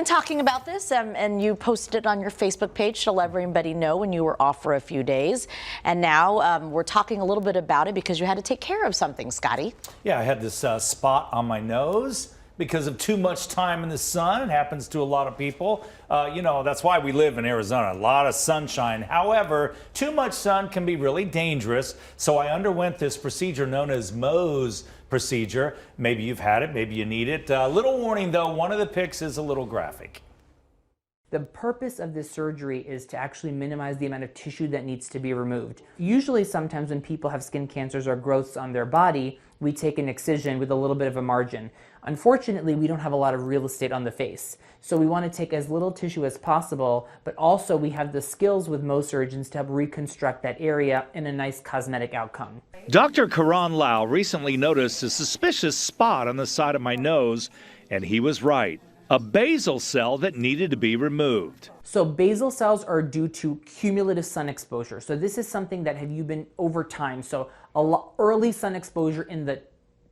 Talking about this, and you posted it on your Facebook page to let everybody know when you were off for a few days. And now we're talking a little bit about it because you had to take care of something, Scotty. Yeah, I had this spot on my nose because of too much time in the sun. It happens to a lot of people. You know, that's why we live in Arizona, a lot of sunshine. However, too much sun can be really dangerous. So I underwent this procedure known as Mohs Procedure. Maybe you've had it, maybe you need it. Little warning though, one of the pics is a little graphic. The purpose of this surgery is to actually minimize the amount of tissue that needs to be removed. Usually sometimes when people have skin cancers or growths on their body, we take an excision with a little bit of a margin. Unfortunately, we don't have a lot of real estate on the face. So we want to take as little tissue as possible, but also we have the skills with Mohs surgeons to help reconstruct that area in a nice cosmetic outcome. Dr. Karan Lau recently noticed a suspicious spot on the side of my nose, and he was right. A basal cell that needed to be removed. So basal cells are due to cumulative sun exposure. So this is something that have you been over time. So early sun exposure in the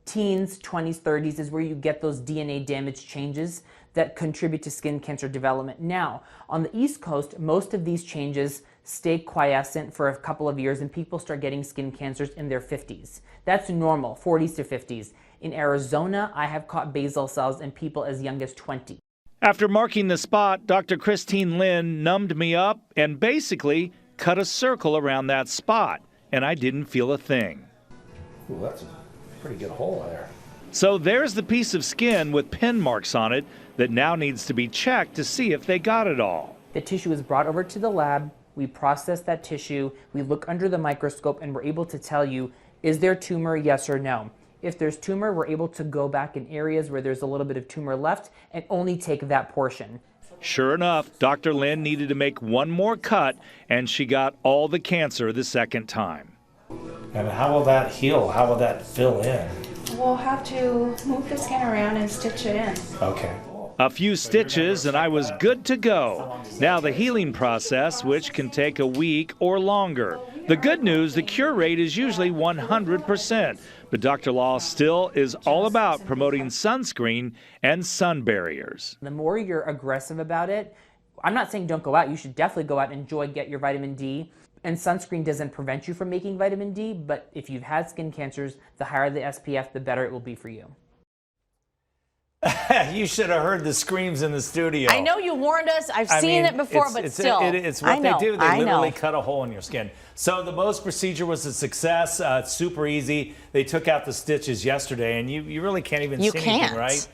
teens, 20s, 30s is where you get those DNA damage changes that contribute to skin cancer development. Now, on the East Coast, most of these changes stay quiescent for a couple of years and people start getting skin cancers in their 50s. That's normal, 40s to 50s. In Arizona, I have caught basal cells in people as young as 20. After marking the spot, Dr. Christine Lin numbed me up and basically cut a circle around that spot, and I didn't feel a thing. Ooh, that's a pretty good hole there. So there's the piece of skin with pin marks on it that now needs to be checked to see if they got it all. The tissue is brought over to the lab, we process that tissue, we look under the microscope, and we're able to tell you, is there tumor, yes or no? If there's tumor, we're able to go back in areas where there's a little bit of tumor left and only take that portion. Sure enough, Dr. Lin needed to make one more cut, and she got all the cancer the second time. And how will that heal? How will that fill in? We'll have to move the skin around and stitch it in. Okay. A few stitches and I was good to go. Now the healing process, which can take a week or longer. The good news, the cure rate is usually 100%, but Dr. Law still is all about promoting sunscreen and sun barriers. The more you're aggressive about it, I'm not saying don't go out, you should definitely go out and enjoy, get your vitamin D. And sunscreen doesn't prevent you from making vitamin D, but if you've had skin cancers, the higher the SPF, the better it will be for you. You should have heard the screams in the studio. I know you warned us. I've seen it before, but still. It's what they do. They literally cut a hole in your skin. So the Mohs procedure was a success. It's super easy. They took out the stitches yesterday, and you really can't even see anything, right?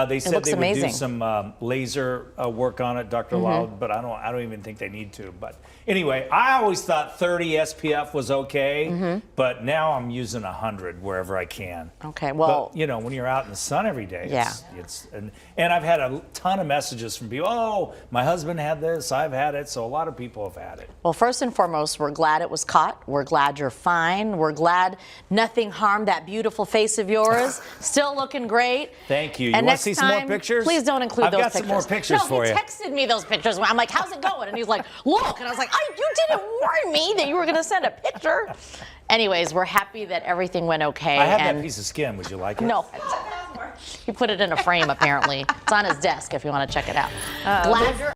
They said they would do some laser work on it, Dr. Lau, but I don't even think they need to. But anyway, I always thought 30 SPF was okay, but now I'm using 100 wherever I can. Okay, well, but, you know, when you're out in the sun every day, yeah. And I've had a ton of messages from people. Oh, my husband had this, I've had it, so a lot of people have had it. Well, first and foremost, we're glad it was caught. We're glad you're fine. We're glad nothing harmed that beautiful face of yours. Still looking great. Thank you. And you want to see some more pictures? Please don't include those pictures. I've got some more pictures for you. No, he texted me those pictures. I'm like, how's it going? And he's like, look. And I was like, you didn't warn me that you were going to send a picture. Anyways, we're happy that everything went okay. I have that piece of skin. Would you like it? No. He put it in a frame, apparently. It's on his desk if you want to check it out. Glad you're